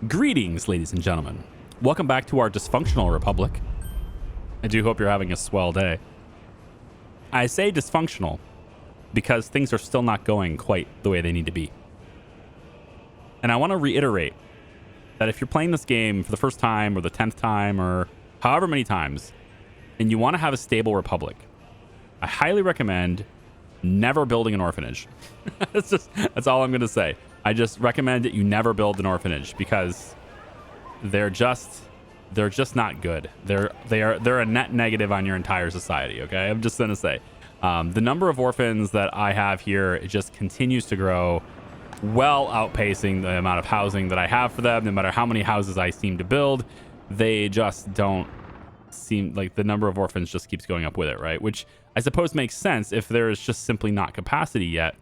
Greetings, ladies and gentlemen. Welcome back to our dysfunctional republic. I do hope you're having a swell day. I say dysfunctional because things are still not going quite the way they need to be. And I want to reiterate that if you're playing this game for the first time or the 10th time or however many times, and you want to have a stable republic, I highly recommend never building an orphanage. That's all I'm going to say. I just recommend that you never build an orphanage because they're just not good. They're a net negative on your entire society. Okay, I'm just gonna say the number of orphans that I have here, it just continues to grow, well outpacing the amount of housing that I have for them. No matter how many houses I seem to build, they just don't seem like the number of orphans just keeps going up with it, right? Which I suppose makes sense if there is just simply not capacity yet.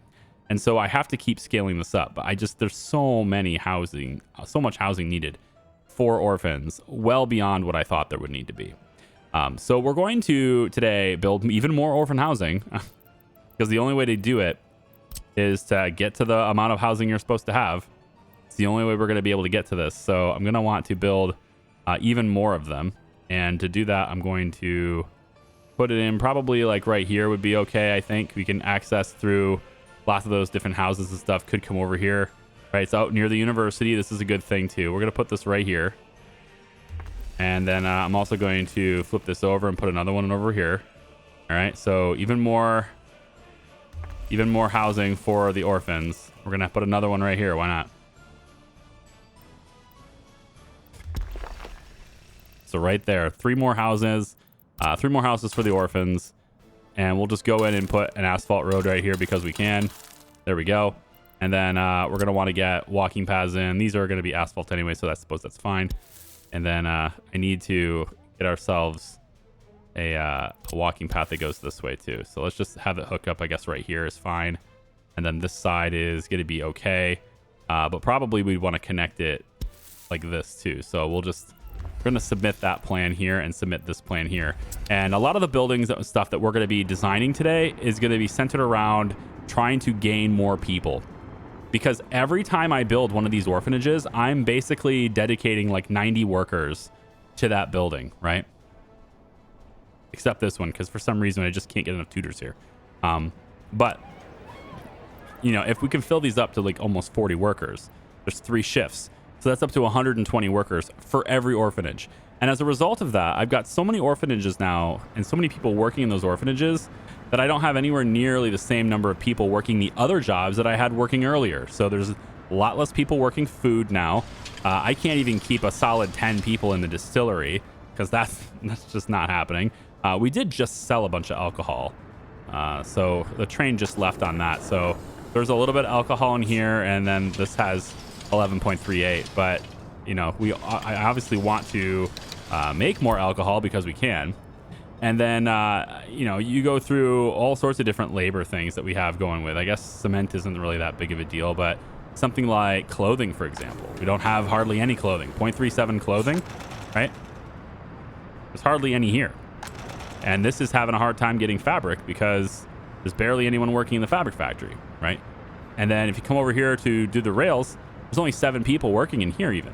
And so I have to keep scaling this up. But there's so much housing needed for orphans, well beyond what I thought there would need to be. So we're going to today build even more orphan housing because the only way to do it is to get to the amount of housing you're supposed to have. It's the only way we're going to be able to get to this. So I'm going to want to build even more of them. And to do that, I'm going to put it in probably like right here would be okay. I think we can access through lots of those different houses and stuff. Could come over here, right? It's out near the university. This is a good thing too. We're going to put this right here. And then I'm also going to flip this over and put another one over here. All right. So even more housing for the orphans. We're going to put another one right here. Why not? So right there, three more houses for the orphans. And we'll just go in and put an asphalt road right here because we can. There we go. And then we're going to want to get walking paths in. These are going to be asphalt anyway, so I suppose that's fine. And then I need to get ourselves a walking path that goes this way too. So let's just have it hook up, I guess, right here is fine. And then this side is going to be okay. But probably we'd want to connect it like this too. So we're going to submit that plan here and submit this plan here. And a lot of the buildings and stuff that we're going to be designing today is going to be centered around trying to gain more people. Because every time I build one of these orphanages, I'm basically dedicating like 90 workers to that building, right? Except this one, because for some reason I just can't get enough tutors here. But, you know, if we can fill these up to like almost 40 workers, there's 3 shifts. So that's up to 120 workers for every orphanage. And as a result of that, I've got so many orphanages now and so many people working in those orphanages that I don't have anywhere nearly the same number of people working the other jobs that I had working earlier. So there's a lot less people working food now. I can't even keep a solid 10 people in the distillery because that's just not happening. We did just sell a bunch of alcohol. So the train just left on that. So there's a little bit of alcohol in here, and then this has 11.38, but you know, I obviously want to make more alcohol because we can. And then you know, you go through all sorts of different labor things that we have going with. I guess cement isn't really that big of a deal, but something like clothing, for example, we don't have hardly any clothing. 0.37 clothing, right? There's hardly any here. And this is having a hard time getting fabric because there's barely anyone working in the fabric factory, right? And then if you come over here to do the rails, there's only 7 people working in here even,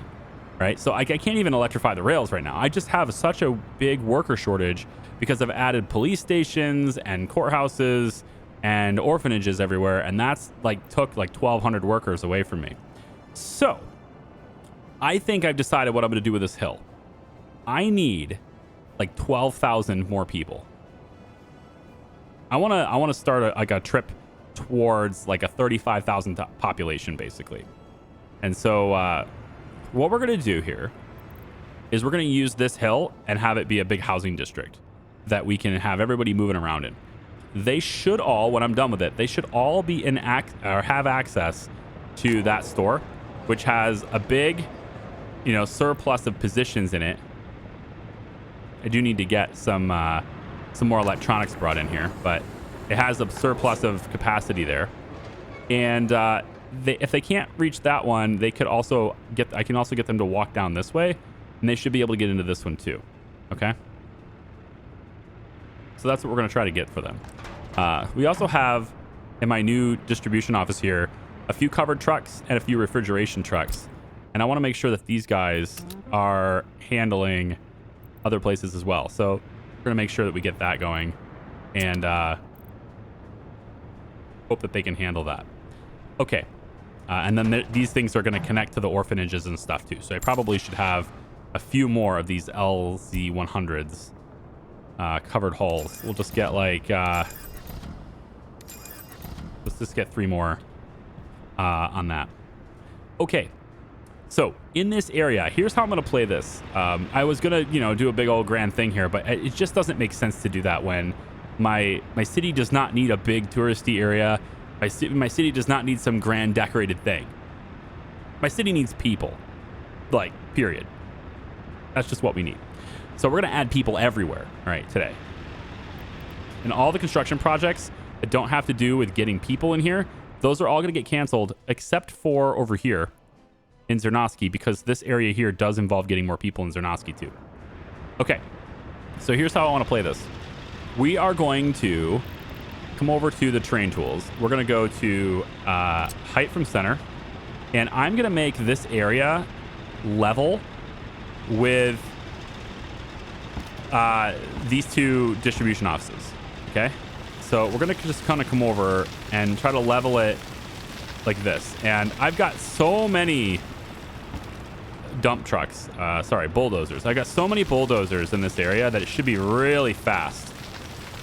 right? So I can't even electrify the rails right now. I just have such a big worker shortage because I've added police stations and courthouses and orphanages everywhere. And that's took 1,200 workers away from me. So I think I've decided what I'm going to do with this hill. I need like 12,000 more people. I want to start a trip towards like a 35,000 population basically. And so what we're going to do here is we're going to use this hill and have it be a big housing district that we can have everybody moving around in. They should all, when I'm done with it, they should all be have access to that store, which has a big, you know, surplus of positions in it. I do need to get some more electronics brought in here, but it has a surplus of capacity there. And if they can't reach that one, they could also I can also get them to walk down this way, and they should be able to get into this one too. Okay. So that's what we're going to try to get for them. We also have in my new distribution office here a few covered trucks and a few refrigeration trucks. And I want to make sure that these guys are handling other places as well. So we're going to make sure that we get that going and hope that they can handle that. Okay. And then these things are going to connect to the orphanages and stuff too. So I probably should have a few more of these LZ100s covered halls. We'll just get like... let's just get 3 more on that. Okay. So in this area, here's how I'm going to play this. I was going to, do a big old grand thing here, but it just doesn't make sense to do that when my city does not need a big touristy area. My city does not need some grand decorated thing. My city needs people. Like, period. That's just what we need. So we're going to add people everywhere, right, today. And all the construction projects that don't have to do with getting people in here, those are all going to get canceled except for over here in Zernovsky, because this area here does involve getting more people in Zernovsky too. Okay, so here's how I want to play this. We are going to come over to the terrain tools. We're going to go to height from center, and I'm going to make this area level with these 2 distribution offices. Okay, so we're going to just kind of come over and try to level it like this. And I've got so many bulldozers. I got so many bulldozers in this area that it should be really fast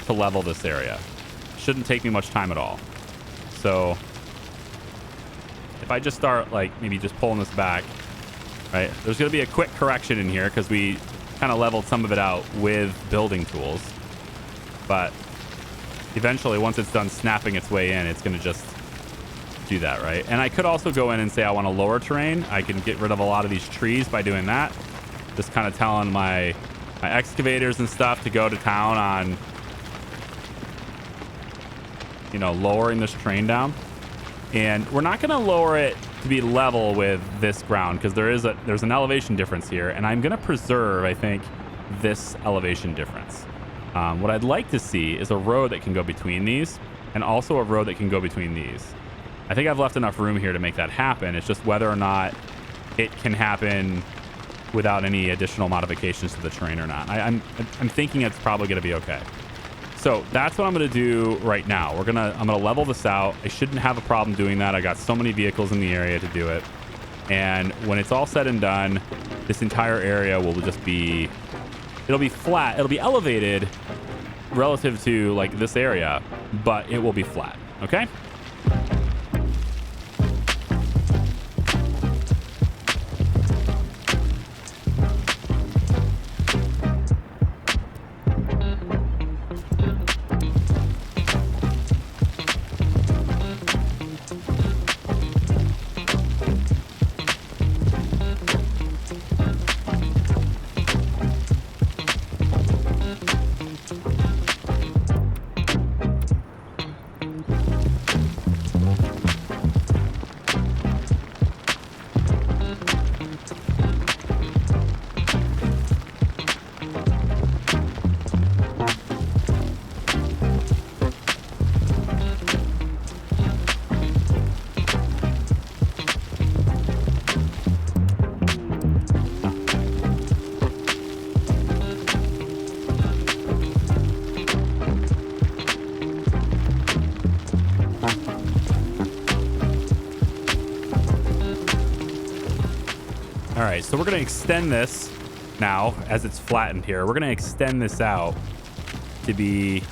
to level this area. Shouldn't take me much time at all. So if I just start like maybe just pulling this back, right? There's going to be a quick correction in here because we kind of leveled some of it out with building tools. But eventually, once it's done snapping its way in, it's going to just do that, right? And I could also go in and say I want to lower terrain. I can get rid of a lot of these trees by doing that. Just kind of telling my excavators and stuff to go to town on, lowering this terrain down. And we're not going to lower it to be level with this ground because there's an elevation difference here, and I'm going to preserve, I think, this elevation difference. What I'd like to see is a road that can go between these, and also a road that can go between these. I think I've left enough room here to make that happen. It's just whether or not it can happen without any additional modifications to the terrain or not. I'm thinking it's probably going to be okay. So that's what I'm going to do right now. I'm going to level this out. I shouldn't have a problem doing that. I got so many vehicles in the area to do it. And when it's all said and done, this entire area will just be, it'll be flat. It'll be elevated relative to like this area, but it will be flat. Okay. All right, so we're going to extend this now as it's flattened here. We're going to extend this out to be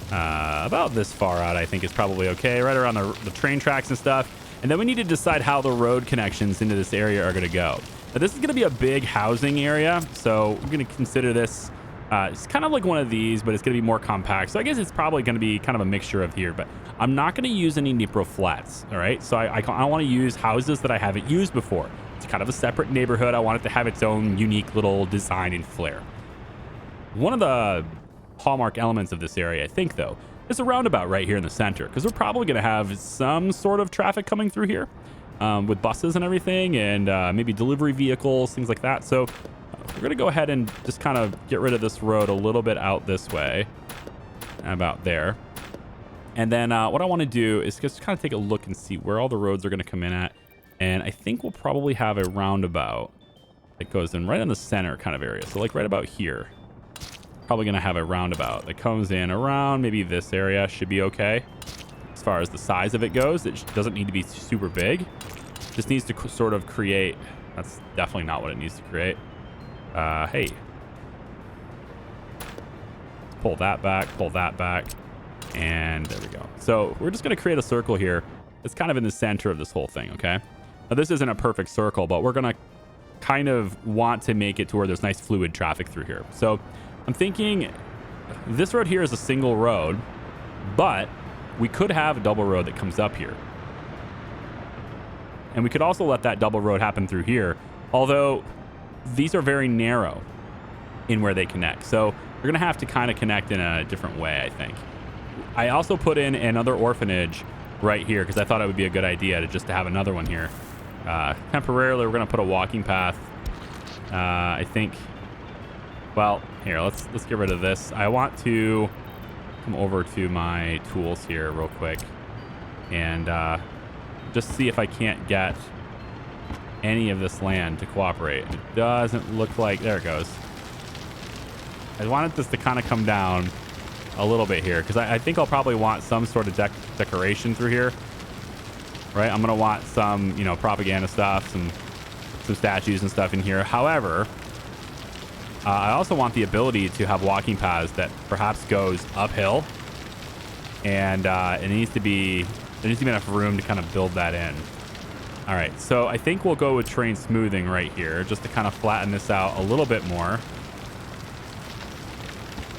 about this far out, I think is probably okay, right around the train tracks and stuff. And then we need to decide how the road connections into this area are going to go. Now, this is going to be a big housing area, so we're going to consider this. It's kind of like one of these, but it's going to be more compact. So I guess it's probably going to be kind of a mixture of here, but I'm not going to use any Dnipro flats, all right? So I want to use houses that I haven't used before. It's kind of a separate neighborhood. I want it to have its own unique little design and flair. One of the hallmark elements of this area, I think, though, is a roundabout right here in the center, because we're probably going to have some sort of traffic coming through here with buses and everything, and maybe delivery vehicles, things like that. So we're going to go ahead and just kind of get rid of this road a little bit out this way, about there. And then what I want to do is just kind of take a look and see where all the roads are going to come in at. And I think we'll probably have a roundabout that goes in right in the center kind of area. So like right about here. Probably going to have a roundabout that comes in around maybe this area. Should be okay. As far as the size of it goes, it doesn't need to be super big. Just needs to sort of create. That's definitely not what it needs to create. Hey. Pull that back. And there we go. So we're just going to create a circle here. It's kind of in the center of this whole thing, okay? Now, this isn't a perfect circle, but we're going to kind of want to make it to where there's nice fluid traffic through here. So I'm thinking this road here is a single road, but we could have a double road that comes up here. And we could also let that double road happen through here, although these are very narrow in where they connect. So we're going to have to kind of connect in a different way, I think. I also put in another orphanage right here because I thought it would be a good idea to have another one here. Temporarily, we're going to put a walking path. I think, well, here, let's get rid of this. I want to come over to my tools here real quick and just see if I can't get any of this land to cooperate. It doesn't look like, there it goes. I wanted this to kind of come down a little bit here because I think I'll probably want some sort of decoration through here, right? I'm going to want some, you know, propaganda stuff, some statues and stuff in here. However, I also want the ability to have walking paths that perhaps goes uphill, and there needs to be enough room to kind of build that in. All right, so I think we'll go with terrain smoothing right here just to kind of flatten this out a little bit more.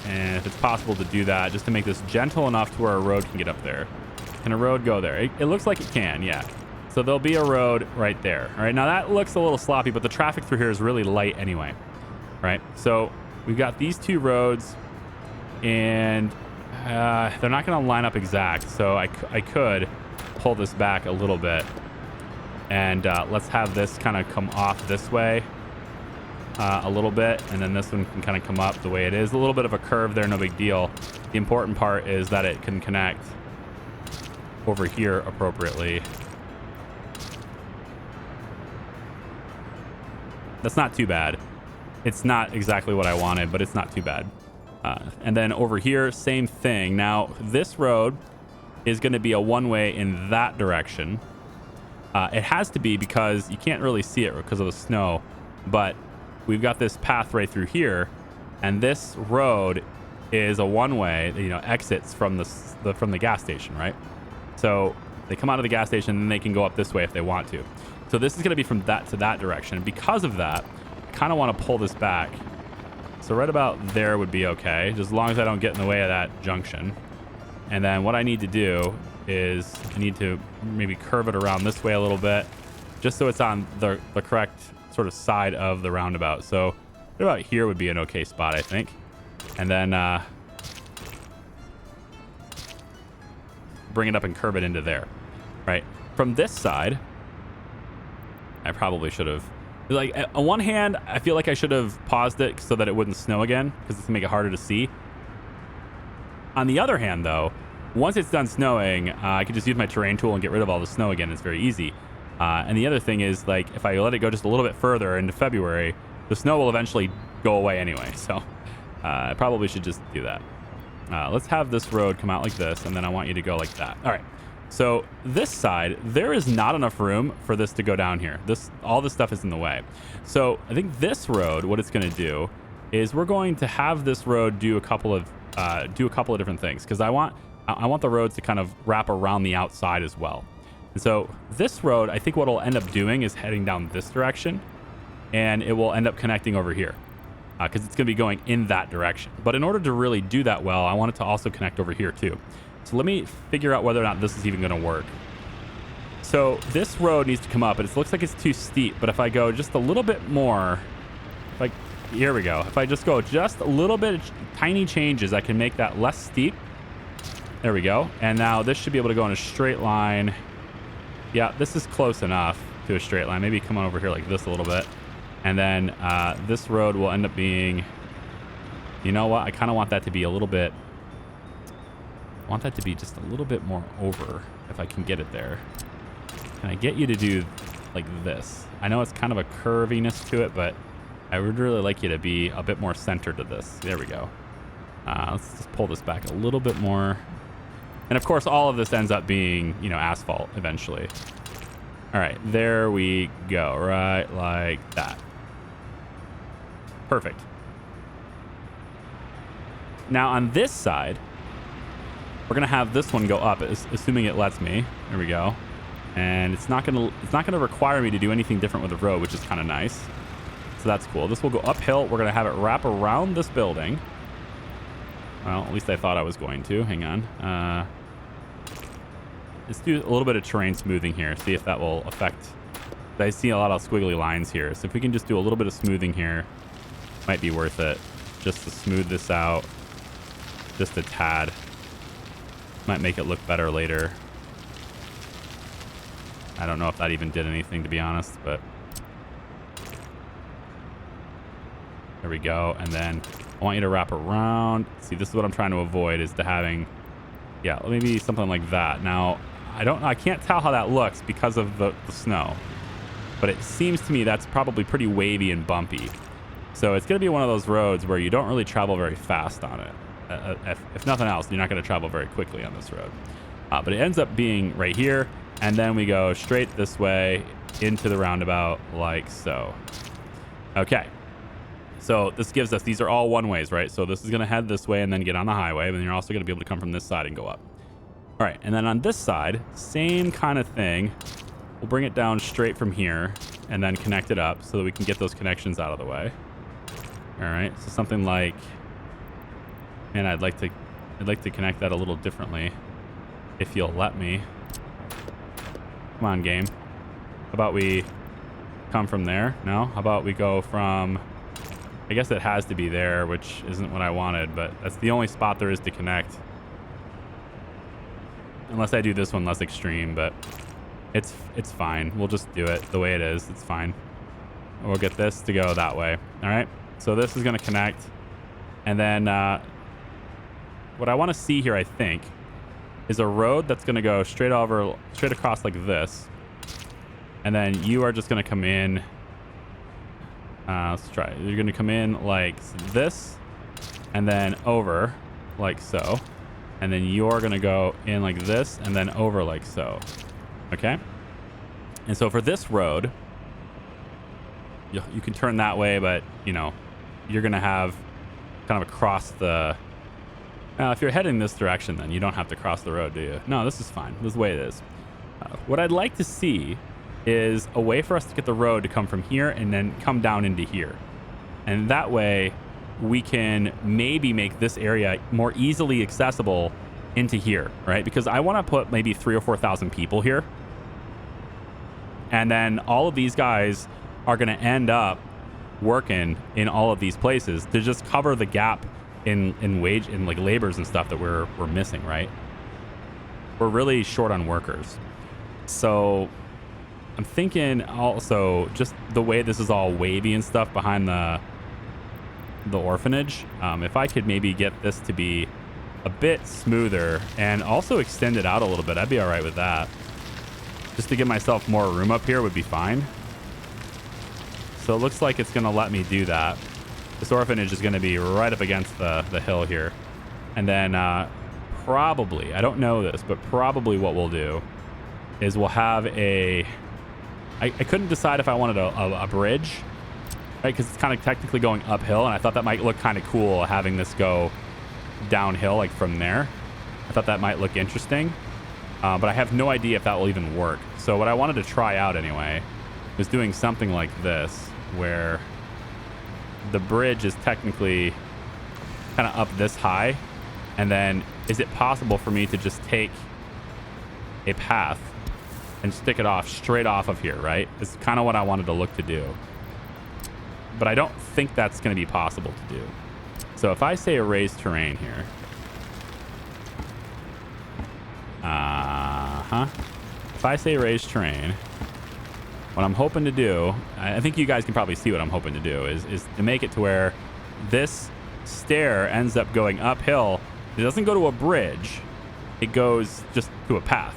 And if it's possible to do that, just to make this gentle enough to where a road can get up there. Can a road go there? It looks like it can, yeah. So there'll be a road right there. All right, now that looks a little sloppy, but the traffic through here is really light anyway. Right, so we've got these two roads, and they're not going to line up exact. So I could pull this back a little bit, and let's have this kind of come off this way a little bit, and then this one can kind of come up the way it is. A little bit of a curve there, no big deal. The important part is that it can connect over here appropriately. That's not too bad. It's not exactly what I wanted, but it's not too bad. And then over here, same thing. Now, this road is going to be a one-way in that direction. It has to be because you can't really see it because of the snow, but we've got this path right through here, and this road is a one-way, you know, exits from the gas station, right? So they come out of the gas station, and then they can go up this way if they want to. So this is going to be from that to that direction. Because of that, I kind of want to pull this back. So right about there would be okay, just as long as I don't get in the way of that junction. And then what I need to do is I need to maybe curve it around this way a little bit, just so it's on the correct sort of side of the roundabout. So right about here would be an okay spot, I think. And then bring it up and curve it into there. Right. From this side, I probably should have, like, on one hand, I feel like I should have paused it so that it wouldn't snow again, because it's gonna make it harder to see. On the other hand, though, once it's done snowing, I can just use my terrain tool and get rid of all the snow again. It's very easy. And the other thing is, like, if I let it go just a little bit further into February, the snow will eventually go away anyway. So I probably should just do that. Let's have this road come out like this, and then I want you to go like that. All right. So this side, there is not enough room for this to go down here. All this stuff is in the way. So I think this road, what it's going to do is we're going to have this road do a couple of different things, because I want the roads to kind of wrap around the outside as well. And so this road, I think what it'll end up doing is heading down this direction, and it will end up connecting over here, because it's going to be going in that direction. But in order to really do that well, I want it to also connect over here too. So let me figure out whether or not this is even going to work. So this road needs to come up, and it looks like it's too steep. But if I go just a little bit more, like, here we go. If I just go just a little bit of tiny changes, I can make that less steep. There we go. And now this should be able to go in a straight line. Yeah, this is close enough to a straight line. Maybe come on over here like this a little bit. And then this road will end up being, you know what? I kind of want that to be a little bit, I want that to be just a little bit more over if I can get it there. Can I get you to do like this. I know it's kind of a curviness to it, but I would really like you to be a bit more centered to this. There we go. Let's just pull this back a little bit more. And of course, all of this ends up being, you know, asphalt eventually. All right, there we go, right like that. Perfect. Now on this side, we're gonna have this one go up, assuming it lets me. There we go. And it's not gonna require me to do anything different with the road, which is kind of nice. So that's cool. This will go uphill. We're gonna have it wrap around this building. Well, at least I thought I was going to. Hang on. Let's do a little bit of terrain smoothing here. See if that will affect. I see a lot of squiggly lines here. So if we can just do a little bit of smoothing here, might be worth it. Just to smooth this out. Just a tad. Might make it look better later. I don't know if that even did anything, to be honest, but there we go. And then I want you to wrap around. See, this is what I'm trying to avoid, is to having, yeah, maybe something like that. Now, I can't tell how that looks because of the snow, but it seems to me that's probably pretty wavy and bumpy. So it's going to be one of those roads where you don't really travel very fast on it. If nothing else, you're not going to travel very quickly on this road. But it ends up being right here, and then we go straight this way into the roundabout like so. Okay. So this gives us, these are all one ways, right? So this is going to head this way and then get on the highway, and then you're also going to be able to come from this side and go up. All right, and then on this side, same kind of thing. We'll bring it down straight from here and then connect it up so that we can get those connections out of the way. All right, so something like, man, I'd like to connect that a little differently if you'll let me. Come on, game. How about we come from there? No? How about we go from, I guess it has to be there, which isn't what I wanted, but that's the only spot there is to connect. Unless I do this one less extreme, but it's fine. We'll just do it the way it is. It's fine. We'll get this to go that way. All right. So this is going to connect. And then what I want to see here, I think, is a road that's going to go straight across like this. And then you are just going to come in. Let's try. You're going to come in like this and then over like so. And then you're going to go in like this and then over like so. Okay. And so for this road, you can turn that way, but you know, you're going to have kind of across the, if you're heading this direction, then you don't have to cross the road, do you? No, this is fine. This is the way it is. What I'd like to see is a way for us to get the road to come from here and then come down into here. And that way we can maybe make this area more easily accessible into here, right? Because I want to put maybe 3,000 or 4,000 people here. And then all of these guys are going to end up working in all of these places to just cover the gap in wage, in like labors and stuff that we're missing, right? We're really short on workers. So I'm thinking also just the way this is all wavy and stuff behind the orphanage. If I could maybe get this to be a bit smoother and also extend it out a little bit, I'd be all right with that. Just to give myself more room up here would be fine. So it looks like it's going to let me do that. This orphanage is going to be right up against the hill here. And then probably, I don't know this, but probably what we'll do is we'll have a... I couldn't decide if I wanted a bridge, right? Because it's kind of technically going uphill, and I thought that might look kind of cool having this go downhill like from there. I thought that might look interesting, but I have no idea if that will even work. So what I wanted to try out anyway was doing something like this, where the bridge is technically kind of up this high, and then is it possible for me to just take a path and stick it off straight off of here, right? It's kind of what I wanted to look to do. But I don't think that's going to be possible to do. So if I say erase terrain here. If I say erase terrain, what I'm hoping to do, I think you guys can probably see what I'm hoping to do, is to make it to where this stair ends up going uphill. It doesn't go to a bridge. It goes just to a path.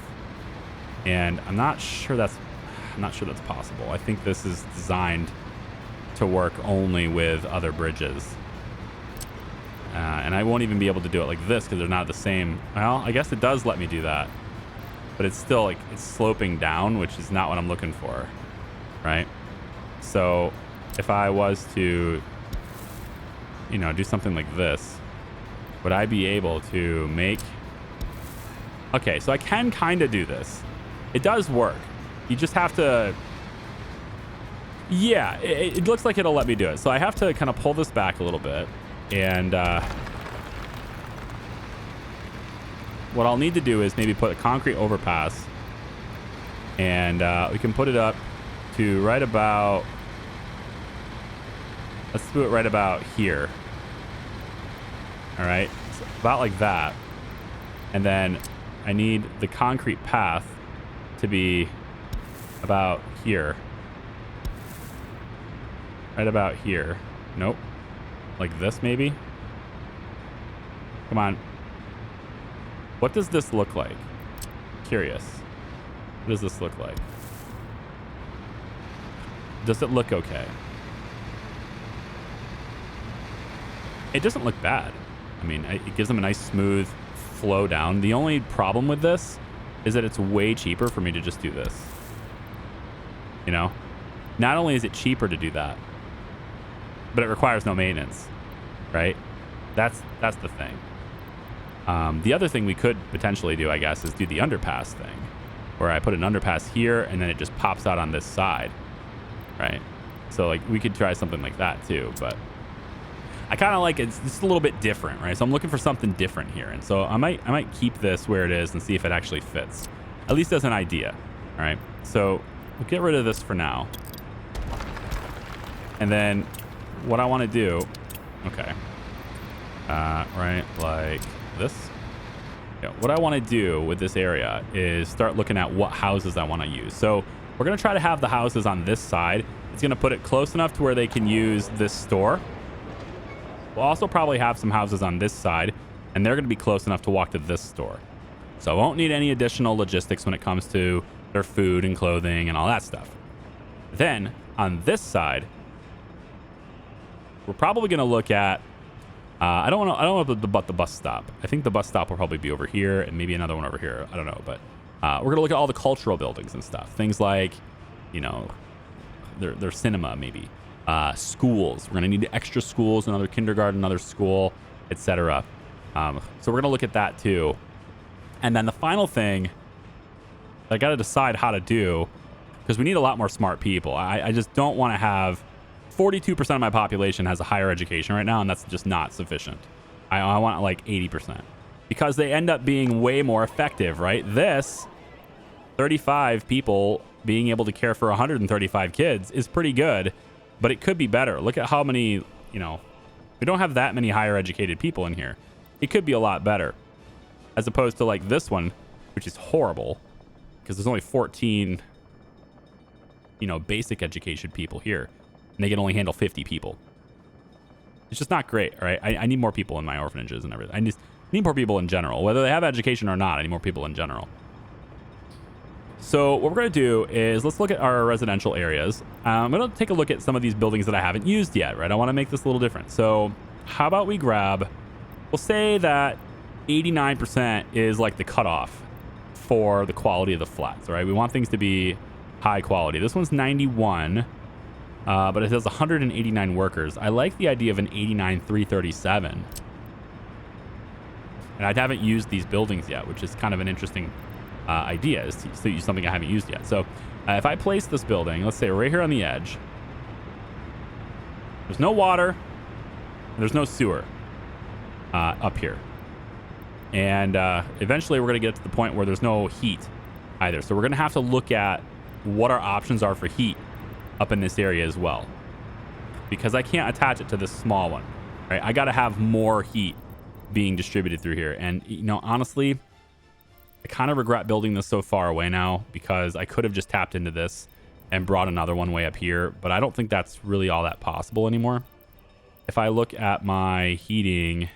And I'm not sure that's I'm not sure that's possible. I think this is designed to work only with other bridges. And I won't even be able to do it like this because they're not the same. Well, I guess it does let me do that. But it's still like it's sloping down, which is not what I'm looking for. Right? So if I was to, you know, do something like this, would I be able to make... Okay, so I can kind of do this. It does work. You just have to... Yeah, it looks like it'll let me do it. So I have to kind of pull this back a little bit. And what I'll need to do is maybe put a concrete overpass. And we can put it up to right about... Let's do it right about here. All right, so about like that. And then I need the concrete path to be about here. Right about here. Nope. Like this, maybe? Come on. What does this look like? Curious. What does this look like? Does it look okay? It doesn't look bad. I mean, it gives them a nice smooth flow down. The only problem with this is that it's way cheaper for me to just do this. You know? Not only is it cheaper to do that, but it requires no maintenance, right? That's the thing. The other thing we could potentially do, I guess, is do the underpass thing, where I put an underpass here and then it just pops out on this side, right? So like we could try something like that too, but I kind of like it's just a little bit different, right? So I'm looking for something different here, and so I might keep this where it is and see if it actually fits, at least as an idea. All right, so we'll get rid of this for now, and then what I want to do, okay, right, like this. Yeah, what I want to do with this area is start looking at what houses I want to use. So we're gonna try to have the houses on this side. It's gonna put it close enough to where they can use this store. We'll also probably have some houses on this side, and they're going to be close enough to walk to this store. So I won't need any additional logistics when it comes to their food and clothing and all that stuff. Then on this side, we're probably going to look at, I don't know about the bus stop. I think the bus stop will probably be over here and maybe another one over here. I don't know, but we're going to look at all the cultural buildings and stuff. Things like, you know, their cinema maybe. Schools. We're going to need extra schools, another kindergarten, another school, etc. So we're going to look at that too. And then the final thing I got to decide how to do, because we need a lot more smart people. I just don't want to have 42% of my population has a higher education right now, and that's just not sufficient. I want like 80% because they end up being way more effective, right? This 35 people being able to care for 135 kids is pretty good. But it could be better. Look at how many, you know, we don't have that many higher educated people in here. It could be a lot better. As opposed to like this one, which is horrible. Because there's only 14, you know, basic education people here. And they can only handle 50 people. It's just not great, all right? I need more people in my orphanages and everything. I just need more people in general. Whether they have education or not, I need more people in general. So what we're going to do is let's look at our residential areas. I'm going to take a look at some of these buildings that I haven't used yet, right? I want to make this a little different. So how about we grab, we'll say that 89% is like the cutoff for the quality of the flats, right? We want things to be high quality. This one's 91, but it has 189 workers. I like the idea of an 89-337. And I haven't used these buildings yet, which is kind of an interesting idea, is to use something I haven't used yet. So if I place this building, let's say right here on the edge, there's no water, and there's no sewer up here. And eventually we're going to get to the point where there's no heat either. So we're going to have to look at what our options are for heat up in this area as well. Because I can't attach it to this small one, right? I got to have more heat being distributed through here. And, you know, honestly, I kind of regret building this so far away now because I could have just tapped into this and brought another one way up here, but I don't think that's really all that possible anymore. If I look at my heating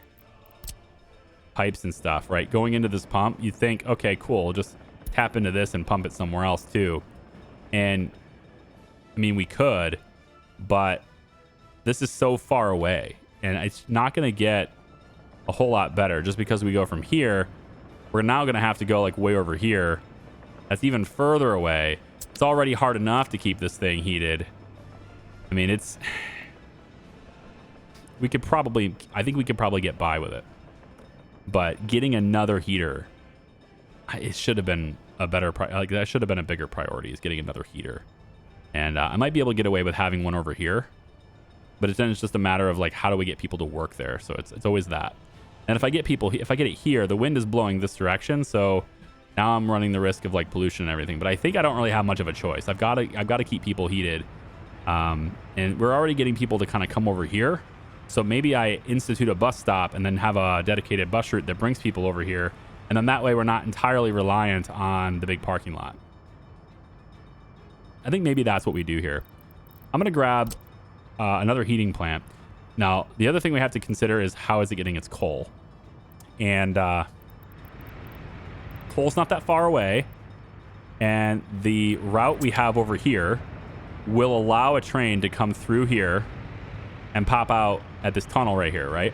pipes and stuff, right, going into this pump, you think, okay, cool, just tap into this and pump it somewhere else too. And I mean, we could, but this is so far away and it's not going to get a whole lot better just because we go from here. We're now going to have to go like way over here. That's even further away. It's already hard enough to keep this thing heated. I mean, I think we could probably get by with it. But getting another heater, it should have been that should have been a bigger priority, is getting another heater. And I might be able to get away with having one over here, but then it's just a matter of like, how do we get people to work there? So it's always that. And if I get it here, the wind is blowing this direction, so now I'm running the risk of like pollution and everything. But I think I don't really have much of a choice. I've got to keep people heated, and we're already getting people to kind of come over here. So maybe I institute a bus stop and then have a dedicated bus route that brings people over here. And then that way we're not entirely reliant on the big parking lot. I think maybe that's what we do here. I'm going to grab another heating plant. Now, the other thing we have to consider is how is it getting its coal? And coal's not that far away. And the route we have over here will allow a train to come through here and pop out at this tunnel right here, right?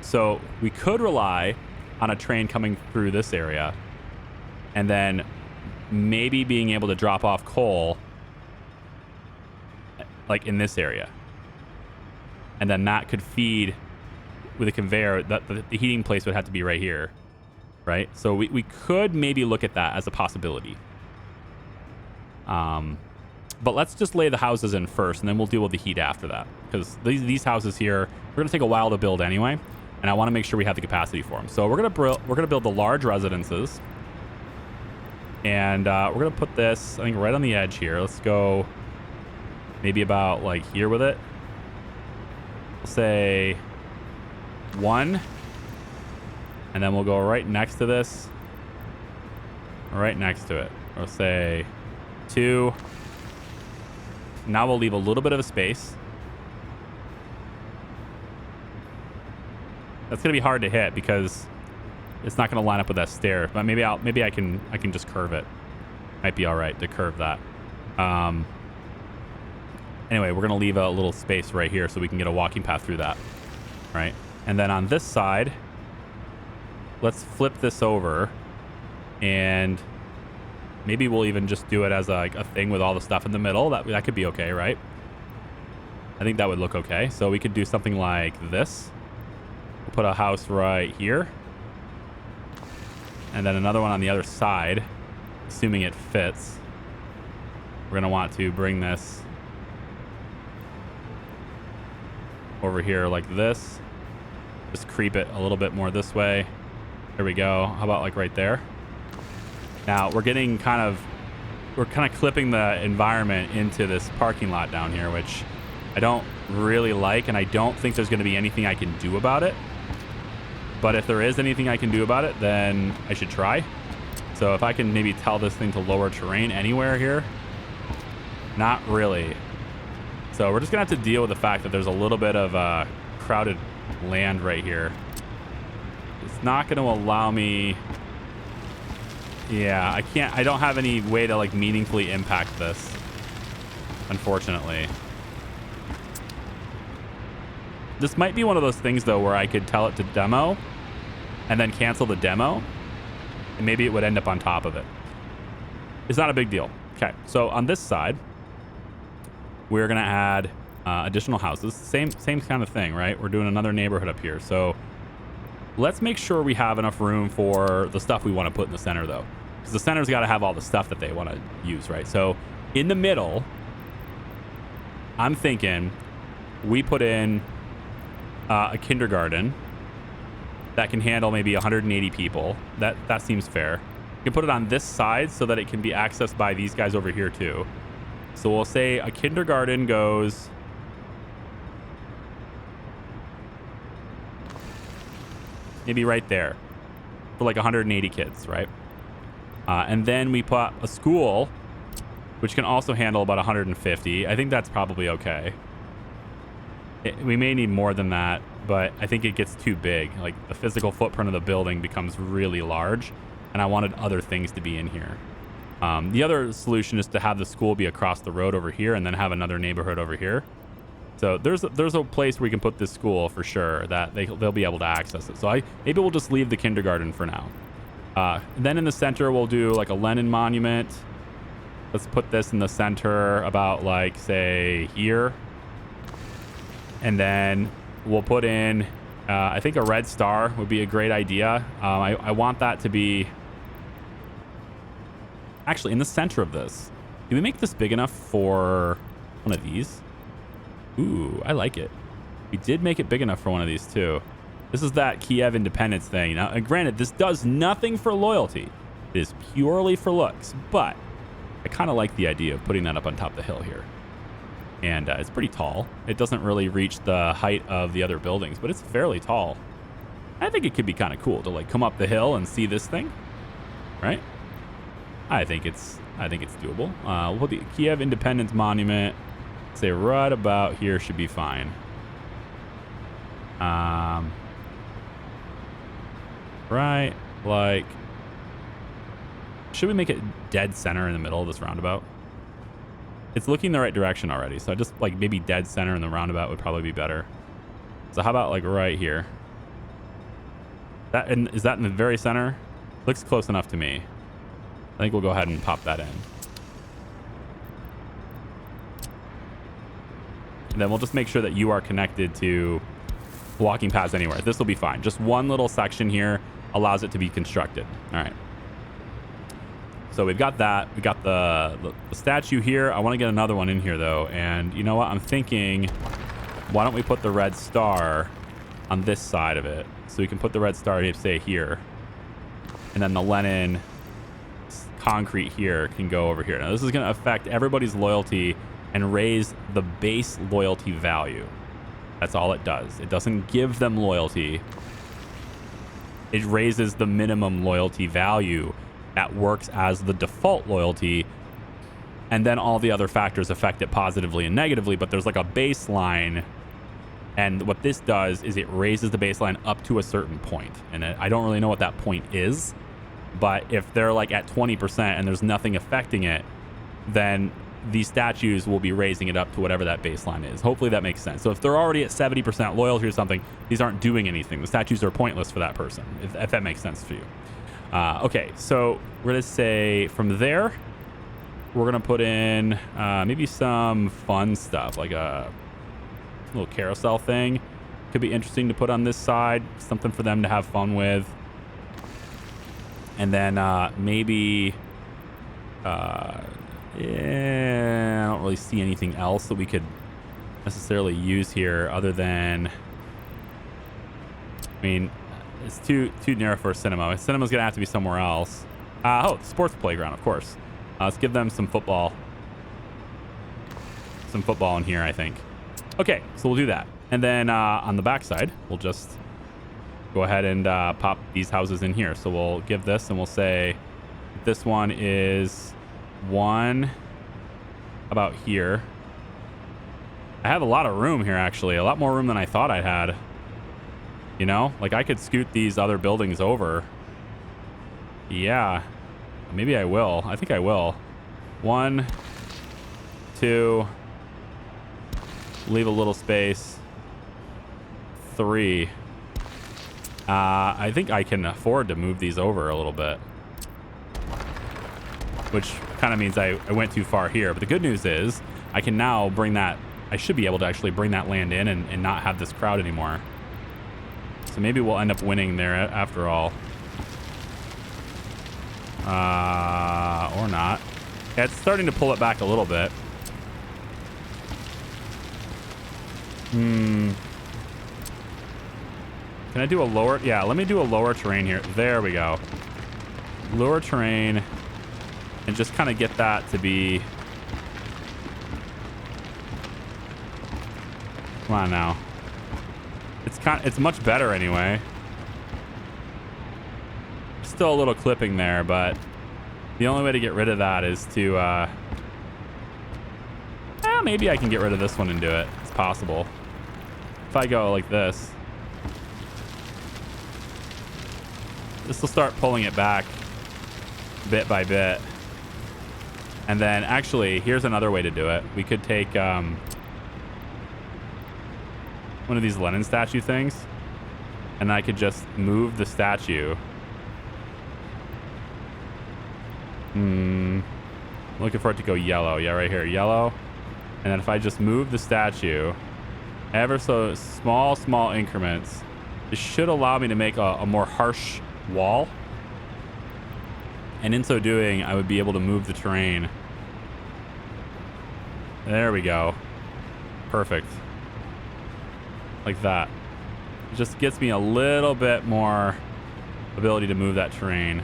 So we could rely on a train coming through this area and then maybe being able to drop off coal like in this area. And then that could feed with a conveyor. That the heating place would have to be right here, right? So we could maybe look at that as a possibility. But let's just lay the houses in first, and then we'll deal with the heat after that. Because these houses here, we're going to take a while to build anyway, and I want to make sure we have the capacity for them. So we're going to build the large residences, and we're going to put this, I think, right on the edge here. Let's go maybe about like here with it. We'll say 1, and then we'll go right next to this, right next to it. We'll say 2. Now we'll leave a little bit of a space. That's gonna be hard to hit because it's not gonna line up with that stair. But maybe I can just curve it. Might be all right to curve that. Anyway, we're gonna leave a little space right here so we can get a walking path through that, right? And then on this side, let's flip this over, and maybe we'll even just do it as a thing with all the stuff in the middle. That could be okay, right? I think that would look okay. So we could do something like this. We'll put a house right here. And then another one on the other side, assuming it fits. We're going to want to bring this over here like this. Just creep it a little bit more this way. There we go. How about like right there? Now we're kind of clipping the environment into this parking lot down here, which I don't really like, and I don't think there's going to be anything I can do about it. But if there is anything I can do about it, then I should try. So if I can maybe tell this thing to lower terrain anywhere here, not really. So we're just gonna have to deal with the fact that there's a little bit of crowded land right here. It's not going to allow me. Yeah, I don't have any way to like meaningfully impact this, unfortunately. This might be one of those things though where I could tell it to demo and then cancel the demo, and maybe it would end up on top of it. It's not a big deal. Okay, so on this side, we're gonna add additional houses. Same kind of thing, right? We're doing another neighborhood up here. So let's make sure we have enough room for the stuff we want to put in the center, though, because the center's got to have all the stuff that they want to use, right? So in the middle, I'm thinking we put in a kindergarten that can handle maybe 180 people. That seems fair. You can put it on this side so that it can be accessed by these guys over here too. So we'll say a kindergarten goes maybe right there for like 180 kids, right? And then we put a school, which can also handle about 150. I think that's probably okay. We may need more than that, but I think it gets too big. Like the physical footprint of the building becomes really large, and I wanted other things to be in here. The other solution is to have the school be across the road over here and then have another neighborhood over here. So there's a place where we can put this school for sure that they'll be able to access it. So maybe we'll just leave the kindergarten for now. Then in the center, we'll do like a Lenin monument. Let's put this in the center about like, say, here. And then we'll put in, I think a red star would be a great idea. I want that to be actually in the center of this. Can we make this big enough for one of these? Ooh, I like it. We did make it big enough for one of these too. This is that Kiev independence thing. Now, granted, this does nothing for loyalty. It is purely for looks, but I kind of like the idea of putting that up on top of the hill here. And it's pretty tall. It doesn't really reach the height of the other buildings, but it's fairly tall. I think it could be kind of cool to like come up the hill and see this thing, right? I think it's doable. We'll put the Kiev Independence Monument, say right about here should be fine. Right, like, should we make it dead center in the middle of this roundabout? It's looking the right direction already, so I just like maybe dead center in the roundabout would probably be better. So how about like right here? Is that in the very center? Looks close enough to me. I think we'll go ahead and pop that in. And then we'll just make sure that you are connected to walking paths anywhere. This will be fine. Just one little section here allows it to be constructed. All right. So we've got that. We got the statue here. I want to get another one in here though. And you know what? I'm thinking, why don't we put the red star on this side of it? So we can put the red star, say here. And then the Lenin concrete here can go over here. Now this is going to affect everybody's loyalty and raise the base loyalty value. That's all it does. It doesn't give them loyalty. It raises the minimum loyalty value that works as the default loyalty, and then all the other factors affect it positively and negatively, but there's like a baseline, and what this does is it raises the baseline up to a certain point, and I don't really know what that point is, but if they're like at 20% and there's nothing affecting it, then these statues will be raising it up to whatever that baseline is. Hopefully that makes sense. So if they're already at 70% loyalty or something, these aren't doing anything. The statues are pointless for that person, if that makes sense for you. Okay, so we're going to say from there, we're going to put in maybe some fun stuff, like a little carousel thing. Could be interesting to put on this side, something for them to have fun with. And then maybe, yeah, I don't really see anything else that we could necessarily use here other than, I mean, it's too narrow for a cinema. Cinema's going to have to be somewhere else. Oh, the sports playground, of course. Let's give them some football. Some football in here, I think. Okay, so we'll do that. And then on the backside, we'll just go ahead and pop these houses in here. So we'll give this and we'll say this one is one about here. I have a lot of room here, actually. A lot more room than I thought I had. You know, like I could scoot these other buildings over. Yeah, maybe I will. I think I will. 1, 2, leave a little space. 3. I think I can afford to move these over a little bit, which kind of means I went too far here. But the good news is I can now bring that, I should be able to actually bring that land in and not have this crowd anymore. So maybe we'll end up winning there after all. Or not. Yeah, it's starting to pull it back a little bit. Can I do a lower? Yeah, let me do a lower terrain here. There we go. Lower terrain. And just kind of get that to be... Come on now. It's much better anyway. Still a little clipping there, but the only way to get rid of that is to maybe I can get rid of this one and do it. It's possible. If I go like this will start pulling it back bit by bit. And then actually, here's another way to do it. We could take one of these Lenin statue things, and I could just move the statue. Looking for it to go yellow. Yeah, right here, yellow. And then if I just move the statue ever so small increments, this should allow me to make a more harsh wall. And in so doing, I would be able to move the terrain. There we go. Perfect. Like that. It just gets me a little bit more ability to move that terrain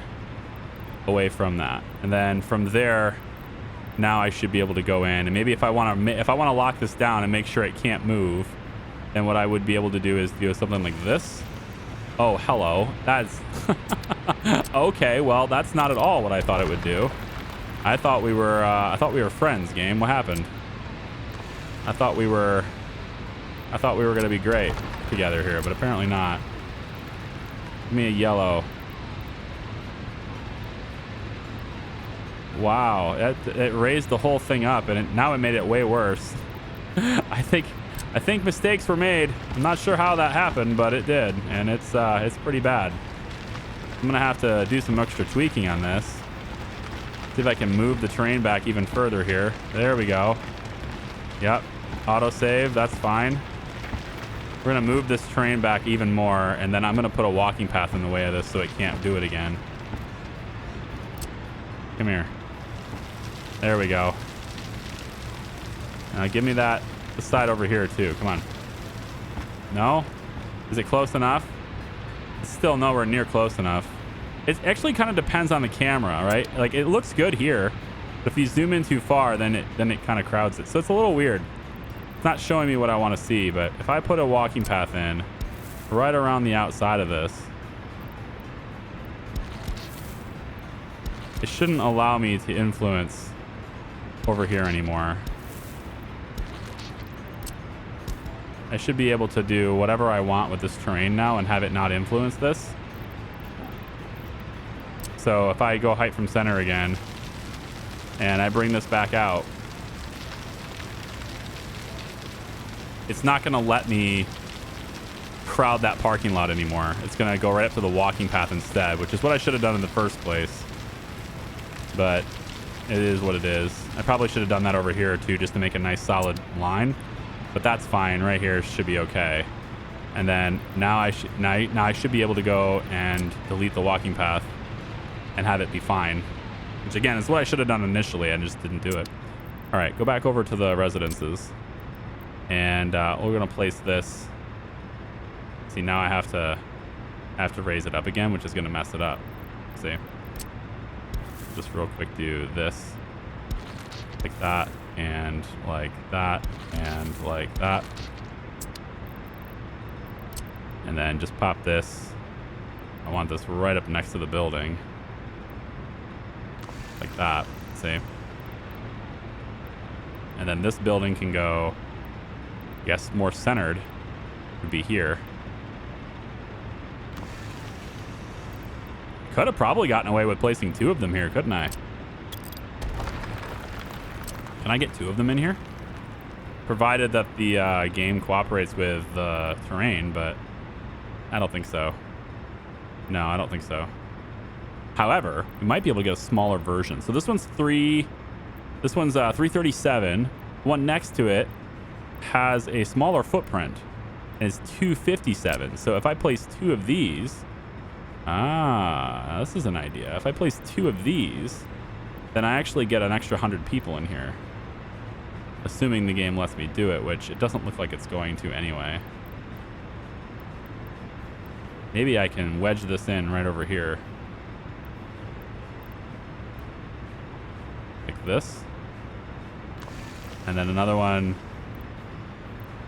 away from that. And then from there, now I should be able to go in. And maybe if I want to lock this down and make sure it can't move, then what I would be able to do is do something like this. Oh, hello. That's okay. Well, that's not at all what I thought it would do. I thought we were friends, game. What happened? I thought we were going to be great together here, but apparently not. Give me a yellow. Wow, it raised the whole thing up, and now it made it way worse. I think mistakes were made. I'm not sure how that happened, but it did, and it's pretty bad. I'm gonna have to do some extra tweaking on this. See if I can move the terrain back even further here. There we go. Yep, autosave. That's fine. We're gonna move this terrain back even more, and then I'm gonna put a walking path in the way of this so it can't do it again. Come here. There we go. Now give me that side over here too. Come on. No? Is it close enough? It's still nowhere near close enough. It actually kind of depends on the camera, right? Like it looks good here, but if you zoom in too far, then it kind of crowds it. So it's a little weird. It's not showing me what I want to see, but if I put a walking path in right around the outside of this, it shouldn't allow me to influence over here anymore. I should be able to do whatever I want with this terrain now and have it not influence this. So if I go height from center again and I bring this back out, it's not going to let me crowd that parking lot anymore. It's going to go right up to the walking path instead, which is what I should have done in the first place. But it is what it is. I probably should have done that over here too, just to make a nice solid line. But that's fine. Right here should be okay. And then now I should be able to go and delete the walking path and have it be fine. Which again is what I should have done initially. I just didn't do it. All right, go back over to the residences, and we're gonna place this. See, now I have to raise it up again, which is gonna mess it up. See. Just real quick, do this like that and like that and like that, and then just pop this. I want this right up next to the building like that. See, and then this building can go, I guess, more centered would be here. Could have probably gotten away with placing 2 of them here, couldn't I? Can I get 2 of them in here? Provided that the game cooperates with the terrain, but I don't think so. No, I don't think so. However, we might be able to get a smaller version. So this one's 3. This one's 337. One next to it has a smaller footprint and it's 257. So if I place 2 of these, this is an idea. If I place 2 of these, then I actually get an extra 100 people in here. Assuming the game lets me do it, which it doesn't look like it's going to anyway. Maybe I can wedge this in right over here. Like this. And then another one.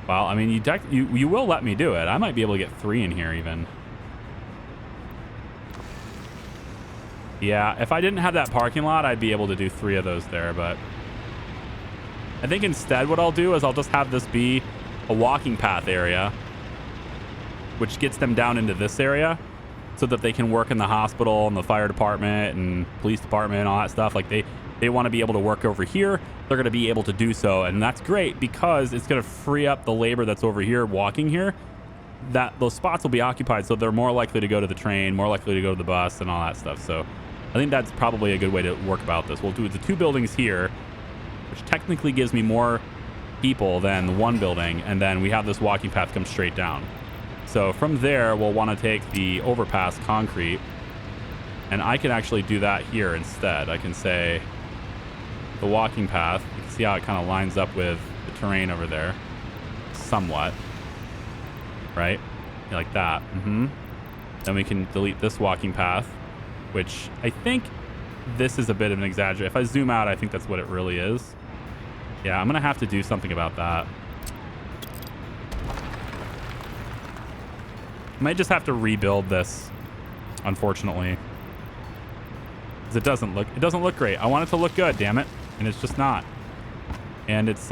Well, I mean, you will let me do it. I might be able to get 3 in here even. Yeah, if I didn't have that parking lot, I'd be able to do 3 of those there, but I think instead what I'll do is I'll just have this be a walking path area, which gets them down into this area so that they can work in the hospital and the fire department and police department and all that stuff. Like they want to be able to work over here, they're going to be able to do so. And that's great because it's going to free up the labor that's over here walking here. That those spots will be occupied, so they're more likely to go to the train, more likely to go to the bus and all that stuff. So I think that's probably a good way to work about this. We'll do the 2 buildings here, which technically gives me more people than the 1 building, and then we have this walking path come straight down. So from there, we'll want to take the overpass concrete, and I can actually do that here instead. I can say the walking path. You can see how it kind of lines up with the terrain over there somewhat. Right? Like that. Then we can delete this walking path, which I think this is a bit of an exaggeration. If I zoom out, I think that's what it really is. Yeah, I'm going to have to do something about that. I might just have to rebuild this, unfortunately. Because it doesn't look great. I want it to look good, damn it. And it's just not. And it's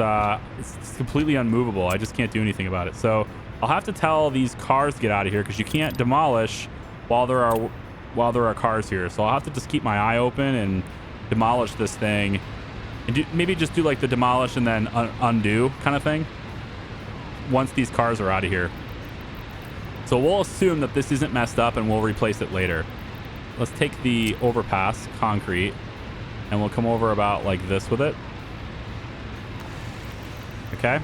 completely unmovable. I just can't do anything about it. So I'll have to tell these cars to get out of here because you can't demolish while there are cars here. So I'll have to just keep my eye open and demolish this thing, and maybe just do like the demolish and then undo kind of thing once these cars are out of here. So we'll assume that this isn't messed up and we'll replace it later. Let's take the overpass concrete and we'll come over about like this with it. Okay,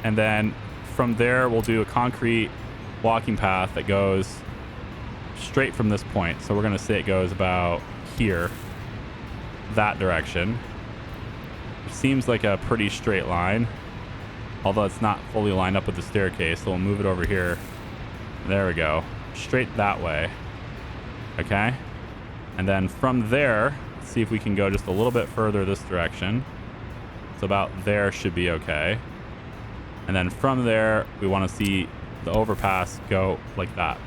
and then from there, we'll do a concrete walking path that goes straight from this point. So we're going to say it goes about here, that direction. It seems like a pretty straight line, although it's not fully lined up with the staircase. So we'll move it over here. There we go. Straight that way. Okay. And then from there, let's see if we can go just a little bit further this direction. So about there should be okay. And then from there, we want to see the overpass go like that.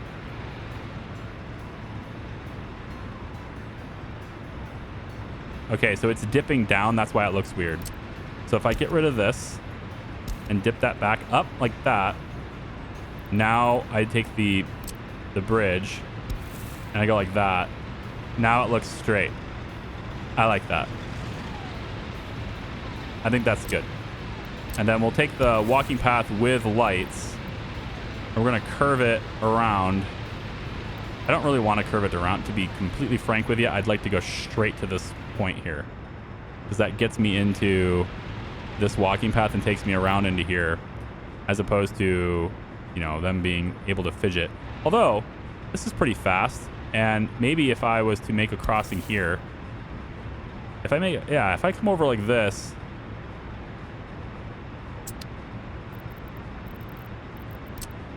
Okay, so it's dipping down. That's why it looks weird. So if I get rid of this and dip that back up like that, now I take the bridge and I go like that. Now it looks straight. I like that. I think that's good. And then we'll take the walking path with lights and we're going to curve it around. I don't really want to curve it around. To be completely frank with you, I'd like to go straight to this point here because that gets me into this walking path and takes me around into here, as opposed to, you know, them being able to fidget. Although this is pretty fast, and maybe if I was to make a crossing here, if I come over like this,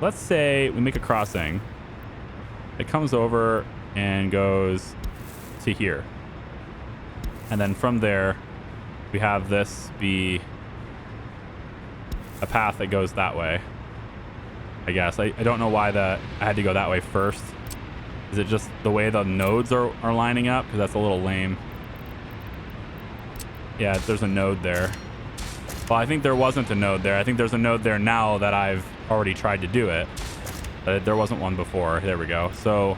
let's say we make a crossing. It comes over and goes to here. And then from there, we have this be a path that goes that way. I guess. I don't know why I had to go that way first. Is it just the way the nodes are lining up? Because that's a little lame. Yeah, there's a node there. Well, I think there wasn't a node there. I think there's a node there now that I've already tried to do it. But there wasn't one before. There we go. So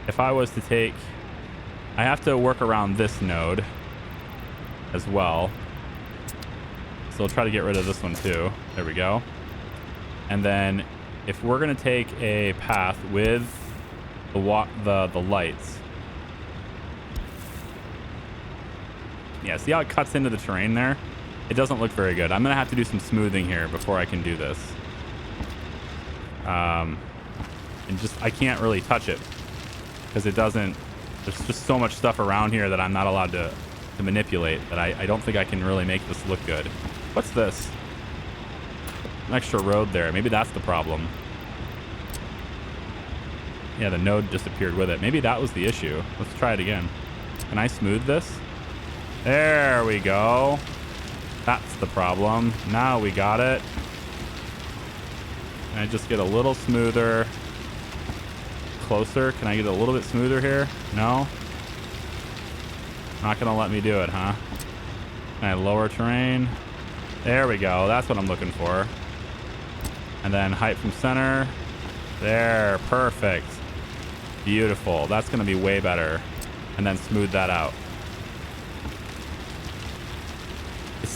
if I was to take... I have to work around this node as well. So I'll try to get rid of this one too. There we go. And then if we're going to take a path with the lights. Yeah, see how it cuts into the terrain there? It doesn't look very good. I'm going to have to do some smoothing here before I can do this. And just, I can't really touch it because it doesn't, there's just so much stuff around here that I'm not allowed to manipulate that I don't think I can really make this look good. What's this? An extra road there. Maybe that's the problem. Yeah, the node disappeared with it. Maybe that was the issue. Let's try it again. Can I smooth this? There we go. That's the problem. Now we got it. Can I just get a little smoother? Closer? Can I get a little bit smoother here? No? Not gonna let me do it, huh? Can I lower terrain? There we go. That's what I'm looking for. And then height from center. There. Perfect. Beautiful. That's gonna be way better. And then smooth that out.